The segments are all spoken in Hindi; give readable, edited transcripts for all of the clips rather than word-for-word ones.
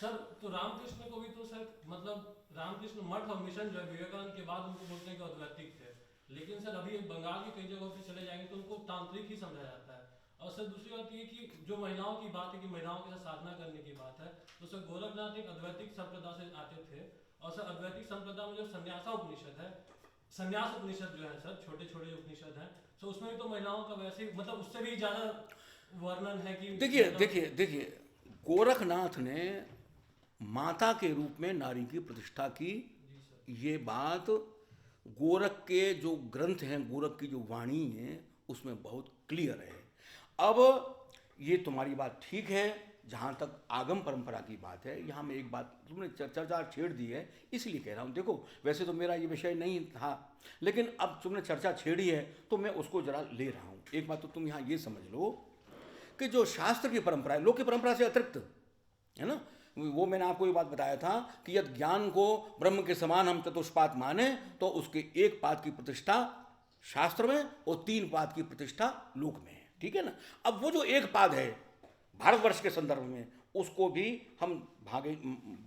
सर तो रामकृष्ण को भी तो सर मतलब रामकृष्ण मठ और मिशन जो है विवेकानंद के बाद उनको बोलते हैं कि अद्वैतिक थे, लेकिन सर अभी बंगाल की कई जगहों पे चले जाएंगे तो उनको तांत्रिक ही समझा जाता है। और सर दूसरी बात ये कि जो महिलाओं की बात है कि महिलाओं के साथ साधना करने की बात है, तो सर गोरखनाथ एक अद्वैतिक संप्रदाय से आते थे। और सर अद्वैतिक संप्रदाय में जो संन्यासा उपनिषद है, संन्यास उपनिषद जो है सर, छोटे छोटे उपनिषद हैं, तो उसमें भी तो महिलाओं का वैसे ही मतलब उससे भी ज्यादा वर्णन है कि देखिए मतलब। देखिए देखिए, गोरखनाथ ने माता के रूप में नारी की प्रतिष्ठा की। जी सर। ये बात गोरख के जो ग्रंथ हैं, गोरख की जो वाणी है, उसमें बहुत क्लियर है। अब ये तुम्हारी बात ठीक है। जहाँ तक आगम परंपरा की बात है, यहाँ में एक बात तुमने चर्चा छेड़ दी है, इसलिए कह रहा हूँ। देखो, वैसे तो मेरा ये विषय नहीं था, लेकिन अब तुमने चर्चा छेड़ी है तो मैं उसको जरा ले रहा हूँ। एक बात तो तुम यहाँ ये समझ लो कि जो शास्त्र की परंपरा है, लोक की परंपरा से अतिरिक्त है ना, वो मैंने आपको ये बात बताया था कि यदि ज्ञान को ब्रह्म के समान हम चतुष्पाद माने तो उसके एक पाद की प्रतिष्ठा शास्त्र में और तीन पाद की प्रतिष्ठा लोक में है। ठीक है ना। अब वो जो एक पाद है भारतवर्ष के संदर्भ में, उसको भी हम भागे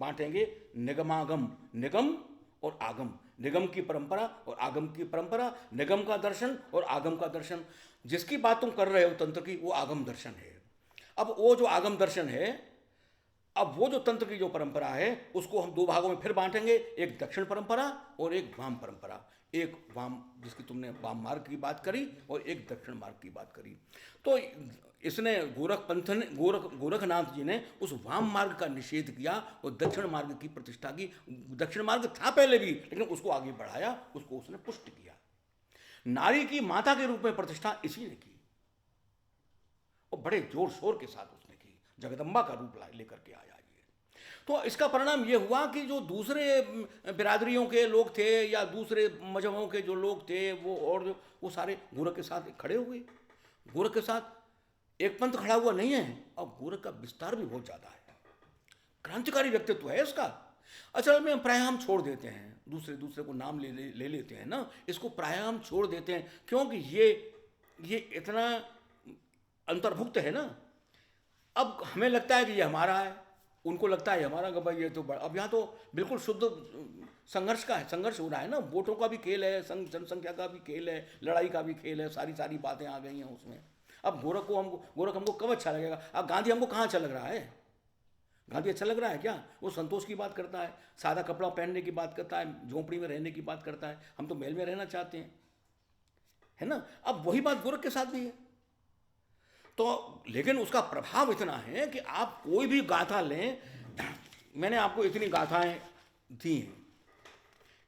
बांटेंगे निगमागम, निगम और आगम। निगम की परंपरा और आगम की परंपरा, निगम का दर्शन और आगम का दर्शन। जिसकी बात तुम कर रहे हो तंत्र की, वो आगम दर्शन है। अब वो जो आगम दर्शन है, अब वो जो तंत्र की जो परंपरा है, उसको हम दो भागों में फिर बांटेंगे, एक दक्षिण परंपरा और एक वाम परंपरा। एक वाम जिसकी तुमने वाम मार्ग की बात करी, और एक दक्षिण मार्ग की बात करी। तो इसने गोरखनाथ जी ने उस वाम मार्ग का निषेध किया और दक्षिण मार्ग की प्रतिष्ठा की। दक्षिण मार्ग था पहले भी, लेकिन उसको आगे बढ़ाया, उसको उसने पुष्ट किया। नारी की माता के रूप में प्रतिष्ठा इसी ने की, और बड़े जोर शोर के साथ उसने की। जगदम्बा का रूप लेकर के आया ये। तो इसका परिणाम ये हुआ कि जो दूसरे बिरादरियों के लोग थे या दूसरे मजहबों के जो लोग थे, वो और वो सारे गोरख के साथ खड़े हुए। गोरख के साथ एक पंथ खड़ा हुआ नहीं है, और गोरख का विस्तार भी बहुत ज़्यादा है। क्रांतिकारी व्यक्तित्व है इसका। असल में प्राय हम छोड़ देते हैं, दूसरे दूसरे को नाम ले लेते हैं ना, इसको प्राय हम छोड़ देते हैं, क्योंकि ये इतना अंतर्भुक्त है ना। अब हमें लगता है कि ये हमारा है, उनको लगता है हमारा कि भाई ये तो अब यहाँ तो बिल्कुल शुद्ध संघर्ष का है, संघर्ष हो रहा है ना। वोटों का भी खेल है, जनसंख्या का भी खेल है, लड़ाई का भी खेल है, सारी सारी बातें आ गई हैं उसमें। अब गोरख हमको कब अच्छा लगेगा? अब गांधी हमको कहाँ अच्छा लग रहा है? गांधी अच्छा लग रहा है क्या? वो संतोष की बात करता है, सादा कपड़ा पहनने की बात करता है, झोंपड़ी में रहने की बात करता है। हम तो महल में रहना चाहते हैं, है ना। अब वही बात गोरख के साथ भी है। तो लेकिन उसका प्रभाव इतना है कि आप कोई भी गाथा लें, मैंने आपको इतनी गाथाएं दी हैं,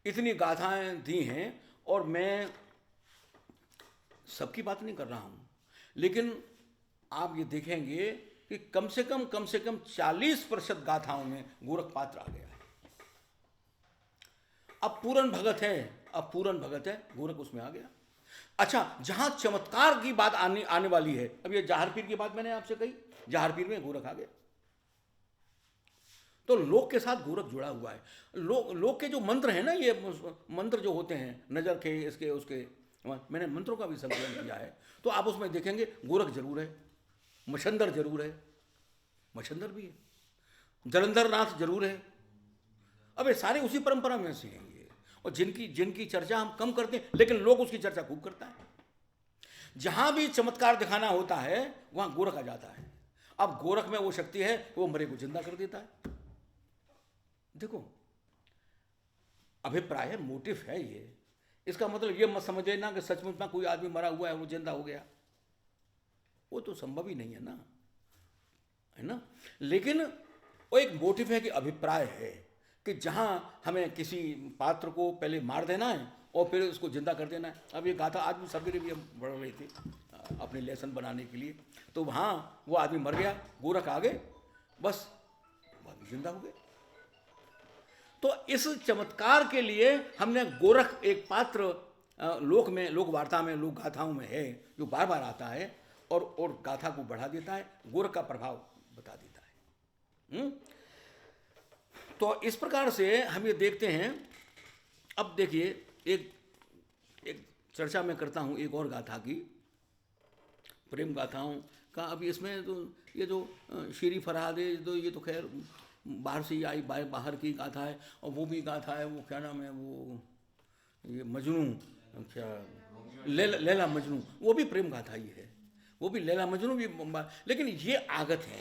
इतनी गाथाएं दी हैं, और मैं सबकी बात नहीं कर रहा हूं, लेकिन आप ये देखेंगे कि कम से कम 40% गाथाओं में गोरख पात्र आ गया है। अब पूरन भगत है, अब पूरन भगत है, गोरख उसमें आ गया। अच्छा, जहां चमत्कार की बात आने आने वाली है, अब ये जहार पीर की बात मैंने आपसे कही, जहार पीर में गोरख आ गया। तो लोक के साथ गोरख जुड़ा हुआ है। लोक के जो मंत्र हैं ना, ये मंत्र जो होते हैं, नजर के, इसके उसके, मैंने मंत्रों का भी संकलन किया है, तो आप उसमें देखेंगे गोरख जरूर है, मछंदर जरूर है, मछंदर भी है, जलंधर नाथ जरूर है। अब ये सारे उसी परंपरा में से हैं ये, और जिनकी जिनकी चर्चा हम कम करते हैं, लेकिन लोग उसकी चर्चा खूब करता है। जहां भी चमत्कार दिखाना होता है, वहां गोरख आ जाता है। अब गोरख में वो शक्ति है, वो मरे को जिंदा कर देता है। देखो, अभिप्राय है, मोटिव है ये। इसका मतलब ये मत समझ लेना कि सचमुच में कोई आदमी मरा हुआ है वो जिंदा हो गया, वो तो संभव ही नहीं है ना, है ना। लेकिन वो एक मोटिव है कि अभिप्राय है कि जहां हमें किसी पात्र को पहले मार देना है और फिर उसको जिंदा कर देना है। अब ये गाथा आज भी सवेरे भी हम बढ़ रहे थे अपने लेसन बनाने के लिए, तो वहाँ वो आदमी मर गया, गोरख आ गए, बस वो आदमी जिंदा हो गए। तो इस चमत्कार के लिए हमने गोरख एक पात्र लोक में, लोक वार्ता में, लोक गाथाओं में है, जो बार बार आता है और गाथा को बढ़ा देता है, गोरख का प्रभाव बता देता है। तो इस प्रकार से हम ये देखते हैं। अब देखिए, एक एक चर्चा मैं करता हूँ एक और गाथा की, प्रेम गाथाओं का। अब इसमें तो ये जो शीरी फरहाद है, तो ये तो खैर बाहर से ही आई, बाहर की गाथा है। और वो भी गाथा है, वो क्या नाम है, वो ये मजनू, क्या लैला मजनू, वो भी प्रेम गाथा ही है, वो भी लैला मजनू भी। लेकिन ये आगत है,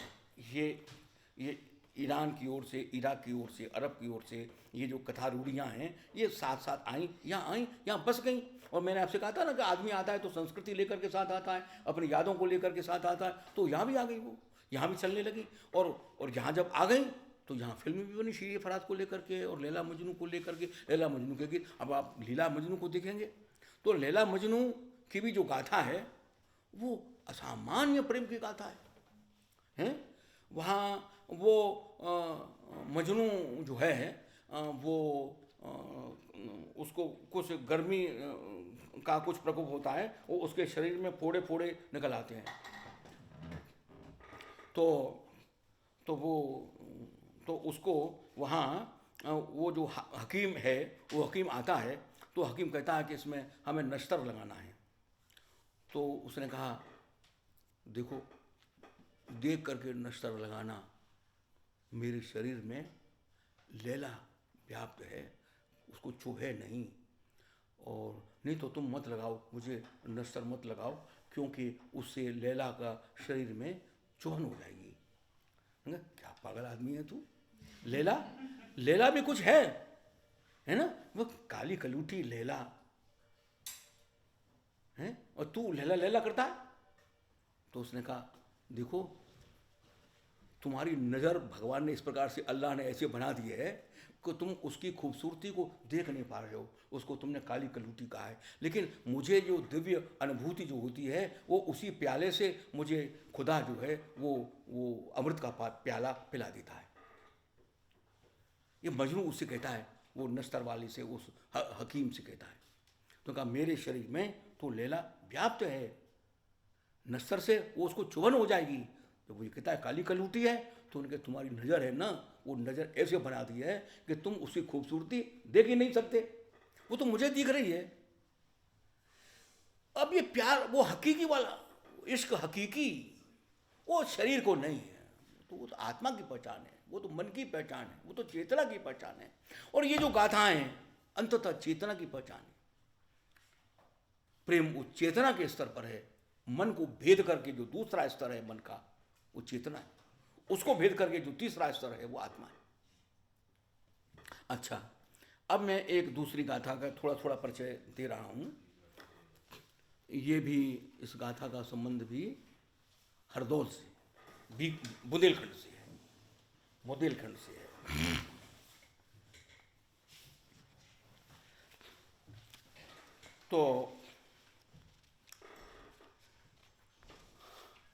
ये ईरान की ओर से, इराक की ओर से, अरब की ओर से ये जो कथा रूढ़ियाँ हैं, ये साथ साथ आई, यहाँ बस गई। और मैंने आपसे कहा था ना कि आदमी आता है तो संस्कृति लेकर के साथ आता है, अपनी यादों को लेकर के साथ आता है, तो यहाँ भी आ गई वो, यहाँ भी चलने लगी। और यहाँ जब आ गई तो यहाँ फिल्म भी बनी शीर फरात को लेकर के और लैला मजनू को लेकर के, लैला मजनू के गीत। अब आप लीला मजनू को देखेंगे तो लैला मजनू की भी जो गाथा है वो असामान्य प्रेम की गाथा है। वहाँ वो मजनू जो है वो उसको कुछ गर्मी का कुछ प्रकोप होता है, वो उसके शरीर में फोड़े फोड़े निकल आते हैं। तो उसको वहाँ वो जो हकीम है, वो हकीम आता है, तो हकीम कहता है कि इसमें हमें नश्तर लगाना है। तो उसने कहा देखो, देख करके नश्तर लगाना, मेरे शरीर में लैला व्याप्त है, उसको छूहे नहीं, और नहीं तो तुम मत लगाओ, मुझे नश्तर मत लगाओ, क्योंकि उससे लैला का शरीर में चुभन हो जाएगी। क्या पागल आदमी है तू, लैला भी कुछ है ना, वो काली कलूटी लैला है, और तू लैला लैला करता है। तो उसने कहा देखो, तुम्हारी नज़र भगवान ने इस प्रकार से, अल्लाह ने ऐसे बना दी है कि तुम उसकी खूबसूरती को देख नहीं पा रहे हो, उसको तुमने काली कलूटी कहा है। लेकिन मुझे जो दिव्य अनुभूति जो होती है, वो उसी प्याले से मुझे खुदा जो है वो अमृत का प्याला पिला देता है। ये मजनू उससे कहता है, वो नस्तर वाली से, उस हकीम से कहता है। तो कहा मेरे शरीर में तो लैला व्याप्त है, नस्तर से वो उसको चुभन हो जाएगी। तो वो ये कहता है काली कलूटी है, तो उनके तुम्हारी नज़र है ना, वो नज़र ऐसे बना दी है कि तुम उसकी खूबसूरती देख ही नहीं सकते, वो तो मुझे दिख रही है। अब ये प्यार, वो हकीकी वाला इश्क, हकीकी, वो शरीर को नहीं है, तो वो तो आत्मा की पहचान है, वो तो मन की पहचान है, वो तो चेतना की पहचान है। और ये जो गाथाएं हैं अंततः चेतना की पहचान है। प्रेम उस चेतना के स्तर पर है, मन को भेद करके जो दूसरा स्तर है मन का, वो चेतना है, उसको भेद करके जो तीसरा स्तर है वो आत्मा है। अच्छा, अब मैं एक दूसरी गाथा का थोड़ा थोड़ा परिचय दे रहा हूँ। ये भी, इस गाथा का संबंध भी हरदौल से, भी बुंदेलखंड से है, बुंदेलखंड से है। तो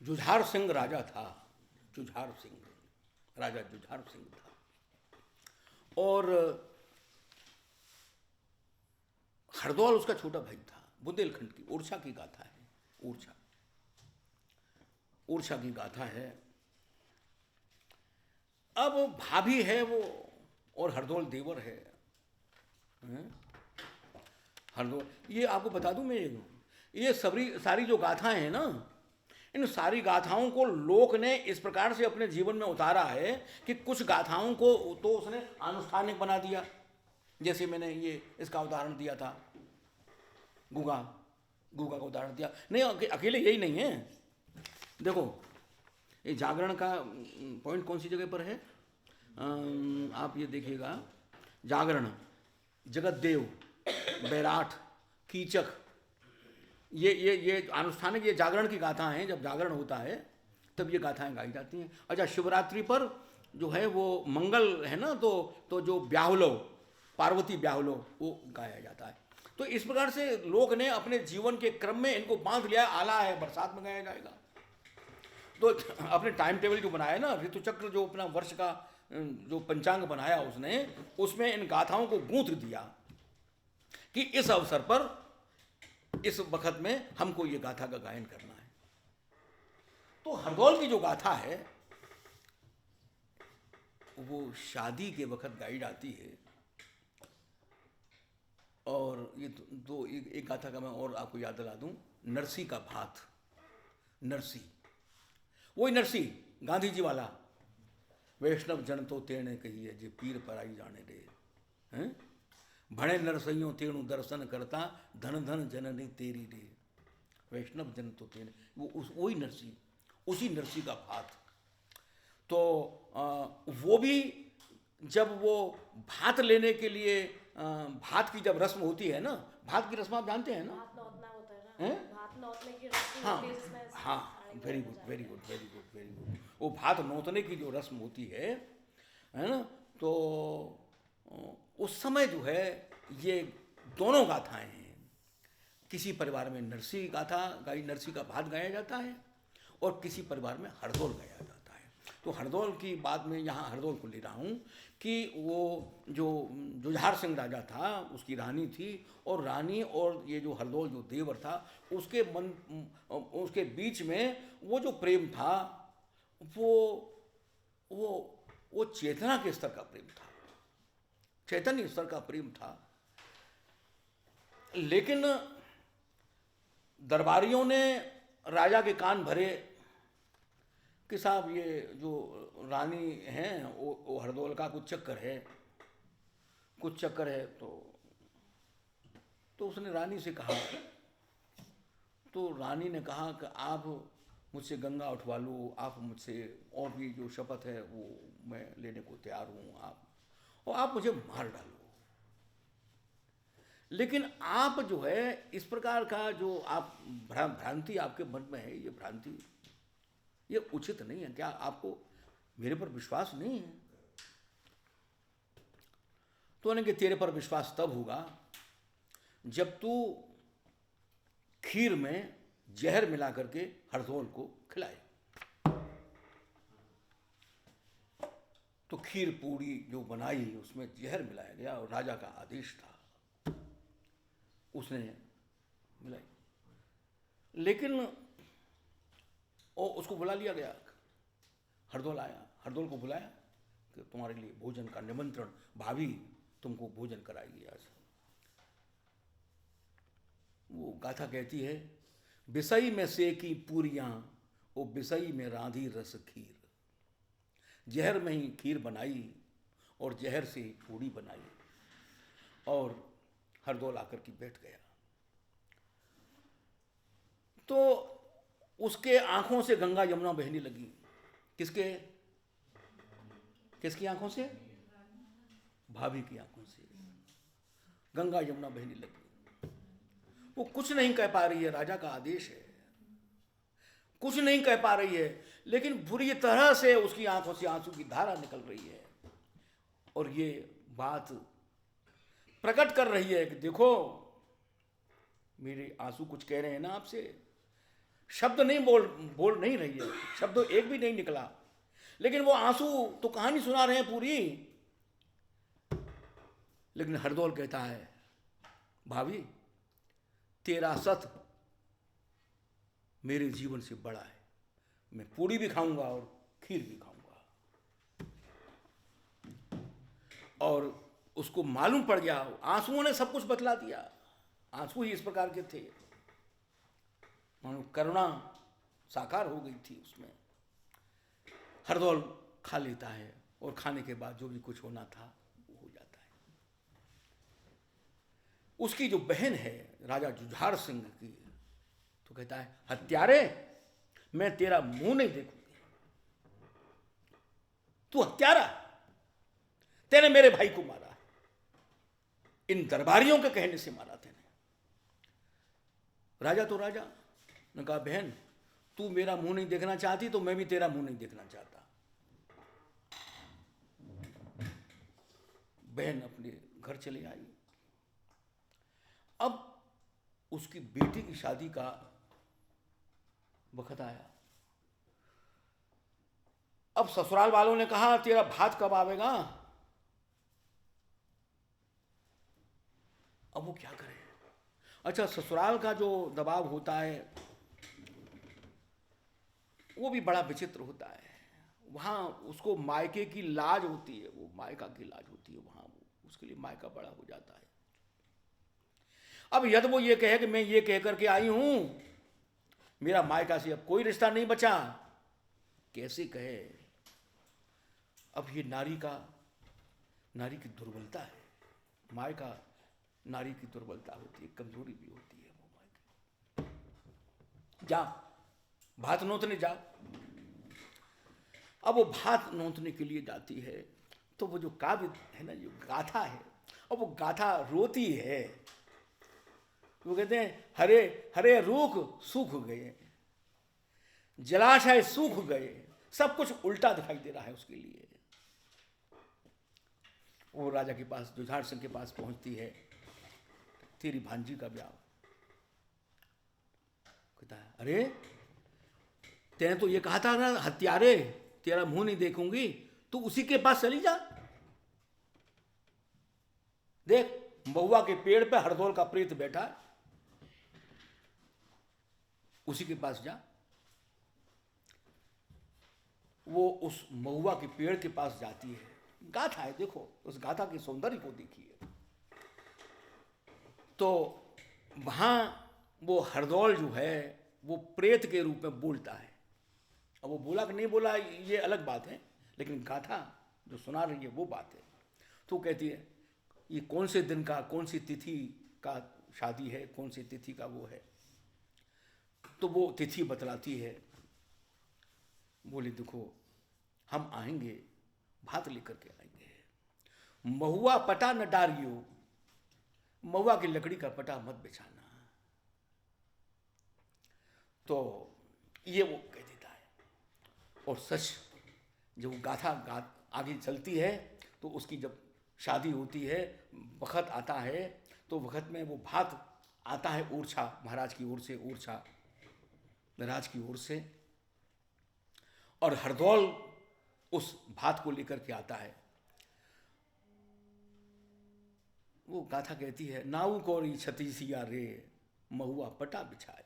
जुझार सिंह राजा था, जुझार सिंह राजा, जुझार सिंह था, और हरदौल उसका छोटा भाई था। बुंदेलखंड की, ओरछा की गाथा है, ओरछा की गाथा है। अब भाभी है वो, और हरदौल देवर है। हरदौल, ये आपको बता दूं मैं, ये सारी जो गाथाएं हैं ना, इन सारी गाथाओं को लोक ने इस प्रकार से अपने जीवन में उतारा है कि कुछ गाथाओं को तो उसने आनुष्ठानिक बना दिया। जैसे मैंने ये इसका उदाहरण दिया था, गुगा का उदाहरण दिया। नहीं, अकेले यही नहीं है। देखो, ये जागरण का पॉइंट कौन सी जगह पर है, आप ये देखिएगा, जागरण, जगतदेव, बैराठ, कीचक, ये आनुष्ठानिक, ये जागरण की गाथा हैं। जब जागरण होता है तब ये गाथाएं गाई जाती हैं। अच्छा, शिवरात्रि पर जो है वो मंगल है ना, तो जो ब्याहुलो, पार्वती ब्याहुलो, वो गाया जाता है। तो इस प्रकार से लोग ने अपने जीवन के क्रम में इनको बांध लिया। आला है, बरसात में गाया जाएगा। तो अपने टाइम टेबल जो बनाया ना, ऋतुचक्र, जो अपना वर्ष का जो पंचांग बनाया उसने, उसमें इन गाथाओं को गूंथ दिया कि इस अवसर पर, इस वक्त में हमको ये गाथा का गायन करना है। तो हरदौल की जो गाथा है वो शादी के वक्त गाई जाती है। और ये दो एक गाथा का मैं और आपको याद दिला दूं, नरसी का भात, नरसी, वही नरसी गांधी जी वाला, वैष्णव जन तो तेने कही है जे पीर पर आई जाने रे हैं। भणे नरसइयों तेणु दर्शन करता धन धन जननी तेरी रे। वैष्णव जन तो तेने वही नरसी, उसी नरसी का भात। तो वो भी जब वो भात लेने के लिए भात की जब रस्म होती है ना, भात की रस्म आप जानते हैं ना? भात नौतना होता है ना, हैं? भात नौतने की रस्म हाँ होती है जिसमें हाँ, साड़ी वेरी पहना गुड जाता वेरी है। Good very good very good. वो भात नोतने की जो रस्म होती है ना, तो उस समय जो है ये दोनों गाथाएं हैं। किसी परिवार में नरसी गाथा गाई, नरसी का भात गाया जाता है, और किसी परिवार में हरदौल गाया जाता है। तो हरदौल की बात में यहाँ हरदौल को ले रहा हूँ कि वो जो जुझार सिंह राजा था, उसकी रानी थी, और रानी और ये जो हरदौल जो देवर था, उसके बीच में वो जो प्रेम था वो चेतना के स्तर का प्रेम था, चैतन्य स्तर का प्रेम था। लेकिन दरबारियों ने राजा के कान भरे कि साहब ये जो रानी हैं वो हरदौल का कुछ चक्कर है, कुछ चक्कर है। तो उसने रानी से कहा, तो रानी ने कहा कि आप मुझसे गंगा उठवा लो, आप मुझसे और भी जो शपथ है वो मैं लेने को तैयार हूँ, और आप मुझे मार डालो। लेकिन आप जो है इस प्रकार का जो आप भ्रांति आपके मन में है, ये भ्रांति ये उचित नहीं है। क्या आपको मेरे पर विश्वास नहीं है? तो उन्हें कि तेरे पर विश्वास तब होगा जब तू खीर में जहर मिला करके हरदौल को खिलाए। तो खीर पूड़ी जो बनाई उसमें जहर मिलाया गया, और राजा का आदेश था, उसने मिलाई। लेकिन उसको बुला लिया गया, हरदौल आया, हरदौल को बुलाया कि तुम्हारे लिए भोजन का निमंत्रण, भाभी तुमको भोजन कराएगी आज। वो गाथा कहती है, बिसई में सेकी पूरियां ओ बिसई में रांधी रस खीर। जहर में ही खीर बनाई और जहर से पूड़ी बनाई। और हरदौल आकर के बैठ गया। तो उसके आंखों से गंगा यमुना बहने लगी। किसकी आंखों से? भाभी की आंखों से गंगा यमुना बहने लगी। वो कुछ नहीं कह पा रही है, राजा का आदेश है, कुछ नहीं कह पा रही है, लेकिन बुरी तरह से उसकी आंखों से आंसू की धारा निकल रही है। और ये बात प्रकट कर रही है कि देखो मेरे आंसू कुछ कह रहे हैं ना आपसे। शब्द नहीं बोल नहीं रही है, शब्द एक भी नहीं निकला, लेकिन वो आंसू तो कहानी सुना रहे हैं पूरी। लेकिन हरदौल कहता है, भाभी तेरा सत मेरे जीवन से बड़ा है, मैं पूड़ी भी खाऊंगा और खीर भी खाऊंगा। और उसको मालूम पड़ गया, आंसुओं ने सब कुछ बतला दिया। आंसू ही इस प्रकार के थे, मानो करुणा साकार हो गई थी उसमें। हरदौल खा लेता है, और खाने के बाद जो भी कुछ होना था वो हो जाता है। उसकी जो बहन है राजा जुझार सिंह की, तो कहता है, हत्यारे मैं तेरा मुंह नहीं देखूंगी। तू हत्यारा, तेने मेरे भाई को मारा, इन दरबारियों के कहने से मारा तेने। राजा तो राजा ने कहा, बहन तू मेरा मुंह नहीं देखना चाहती तो मैं भी तेरा मुंह नहीं देखना चाहता। बहन अपने घर चली आई। अब उसकी बेटी की शादी का वक्त आया। अब ससुराल वालों ने कहा, तेरा भात कब आवेगा? अब वो क्या करे? अच्छा, ससुराल का जो दबाव होता है वो भी बड़ा विचित्र होता है। वहाँ उसको मायके की लाज होती है, वो मायका की लाज होती है, वहाँ उसके लिए मायका बड़ा हो जाता है। अब यदि वो ये कहे कि मैं ये कह करके आई हूं, मेरा मायका से अब कोई रिश्ता नहीं बचा, कैसे कहे? अब ये नारी की दुर्बलता है, माय का नारी की दुर्बलता होती है, कमजोरी भी होती है वो माय की। जा भात नोतने जा। अब वो भात नोतने के लिए जाती है, तो वो जो काव्य है ना, जो गाथा है, अब वो गाथा रोती है। वो कहते हैं हरे हरे रूख सूख गए, जलाशय सूख गए, सब कुछ उल्टा दिखाई दे रहा है उसके लिए। वो राजा के पास, जुझार सिंह के पास पहुंचती है, तेरी भांजी का ब्याह। कहता है अरे तैने तो ये कहा था ना, हत्यारे तेरा मुंह नहीं देखूंगी, तू उसी के पास चली जा। देख महुआ के पेड़ पे हरदौल का प्रेत बैठा है, उसी के पास जा। वो उस महुआ के पेड़ के पास जाती है। गाथा है, देखो उस गाथा के सौंदर्य को देखिए। तो वहां वो हरदौल जो है वो प्रेत के रूप में बोलता है। अब वो बोला कि नहीं बोला ये अलग बात है, लेकिन गाथा जो सुना रही है वो बात है। तो कहती है ये कौन से दिन का, कौन सी तिथि का शादी है, कौन सी तिथि का वो है। तो वो तिथि बतलाती है। बोले देखो हम आएंगे, भात लेकर के आएंगे। महुआ पटा न डारियो, महुआ की लकड़ी का पटा मत बिछाना। तो ये वो कह देता है। और सच जब गाथा आगे चलती है तो उसकी जब शादी होती है, वक्त आता है, तो वक्त में वो भात आता है ओरछा, महाराज की ओर से, ओरछा राज की ओर से, और हरदौल उस भात को लेकर के आता है। वो गाथा कहती है नाऊ कौरी छतीसिया रे, महुआ पटा बिछाए।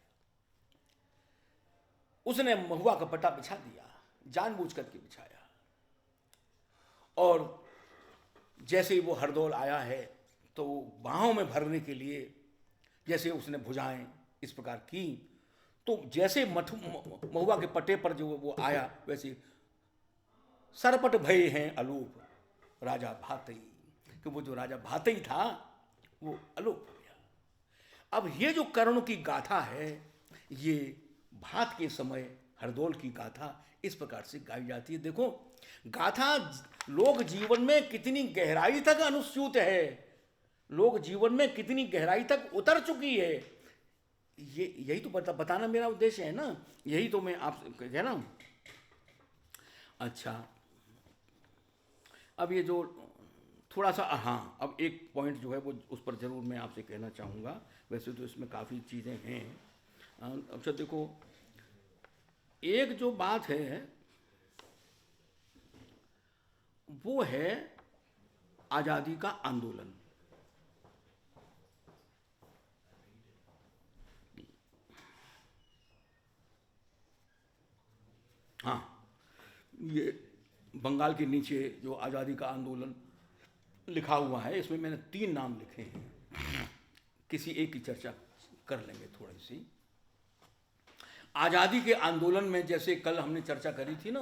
उसने महुआ का पटा बिछा दिया, जानबूझ करके बिछाया। और जैसे ही वो हरदौल आया है तो बाहों में भरने के लिए जैसे उसने भुजाएं इस प्रकार की, तो जैसे महुआ के पट्टे पर जो वो आया, वैसे सरपट भये हैं अलूप राजा भातई, कि वो जो राजा भातई था वो अलूप हो गया। अब ये जो कर्णों की गाथा है, ये भात के समय हरदौल की गाथा इस प्रकार से गाई जाती है। देखो गाथा लोक जीवन में कितनी गहराई तक अनुस्यूत है, लोक जीवन में कितनी गहराई तक उतर चुकी है, ये यही तो बताना मेरा उद्देश्य है ना, यही तो मैं आपसे कह रहा हूं। अच्छा अब ये जो थोड़ा सा, हाँ अब एक पॉइंट जो है वो उस पर जरूर मैं आपसे कहना चाहूँगा। वैसे तो इसमें काफ़ी चीज़ें हैं। अच्छा देखो एक जो बात है वो है आज़ादी का आंदोलन। हाँ ये बंगाल के नीचे जो आज़ादी का आंदोलन लिखा हुआ है, इसमें मैंने 3 नाम लिखे हैं, किसी एक की चर्चा कर लेंगे थोड़ी सी। आज़ादी के आंदोलन में जैसे कल हमने चर्चा करी थी ना,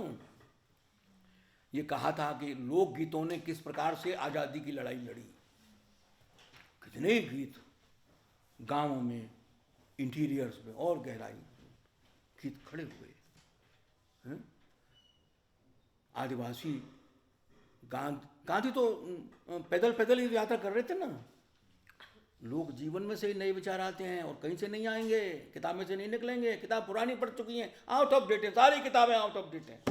ये कहा था कि लोकगीतों ने किस प्रकार से आज़ादी की लड़ाई लड़ी। कितने गीत गांवों में, इंटीरियर्स में और गहराई गीत खड़े हुए हैं। आदिवासी गांधी तो पैदल पैदल ही यात्रा कर रहे थे ना। लोग जीवन में से ही नए विचार आते हैं और कहीं से नहीं आएंगे, किताब में से नहीं निकलेंगे। किताब पुरानी पढ़ चुकी हैं, आउट ऑफ डेट है, सारी किताबें आउट ऑफ डेट हैं।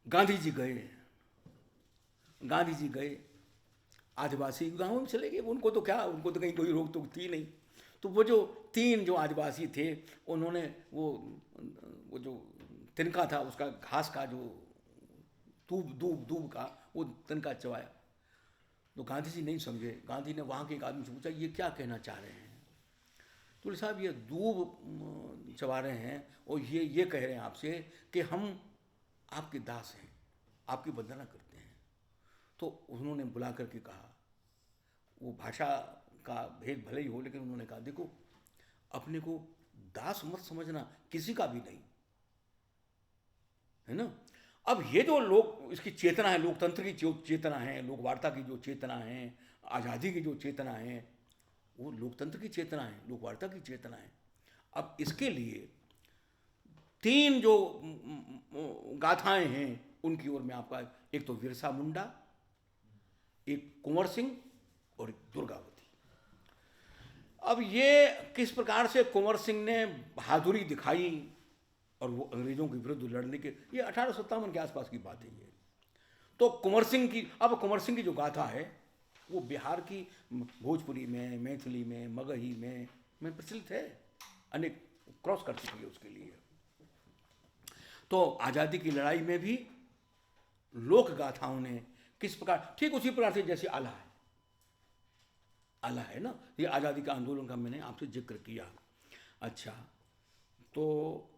गांधी जी गए, आदिवासी गांवों में चले गए। उनको तो क्या, उनको तो कहीं कोई रोक टोक थी नहीं। तो वो जो 3 जो आदिवासी थे, उन्होंने वो जो तिनका था, उसका घास का जो दूब का वो तिनका चबाया। तो गांधी जी नहीं समझे। गांधी ने वहाँ के एक आदमी से पूछा ये क्या कहना चाह रहे हैं। तो साहब ये दूब चबा रहे हैं और ये कह रहे हैं आपसे कि हम आपके दास हैं, आपकी वंदना करते हैं। तो उन्होंने बुला करके कहा, वो भाषा का भेद भले ही हो, लेकिन उन्होंने कहा देखो अपने को दास मत समझना, किसी का भी नहीं। है ना। अब ये जो लोग इसकी चेतना है, लोकतंत्र की जो चेतना है, लोक वार्ता की जो चेतना है, आज़ादी की जो चेतना है, वो लोकतंत्र की चेतना है, लोक वार्ता की चेतना है। अब इसके लिए 3 जो गाथाएं हैं उनकी ओर मैं आपका, एक तो बिरसा मुंडा, एक कुंवर सिंह और एक दुर्गावती। अब ये किस प्रकार से कुंवर सिंह ने बहादुरी दिखाई और वो अंग्रेजों के विरुद्ध लड़ने के, ये 1857 के आसपास की बात है ये। तो कुंवर सिंह की, अब कुंवर सिंह की जो गाथा है वो बिहार की भोजपुरी में, मैथिली में, मगही में प्रचलित है, अनेक क्रॉस कर चुकी है उसके लिए। तो आज़ादी की लड़ाई में भी लोक गाथाओं ने किस प्रकार, ठीक उसी प्रकार से जैसे आला है, आला है ना, ये आज़ादी का आंदोलन का मैंने आपसे जिक्र किया। अच्छा, तो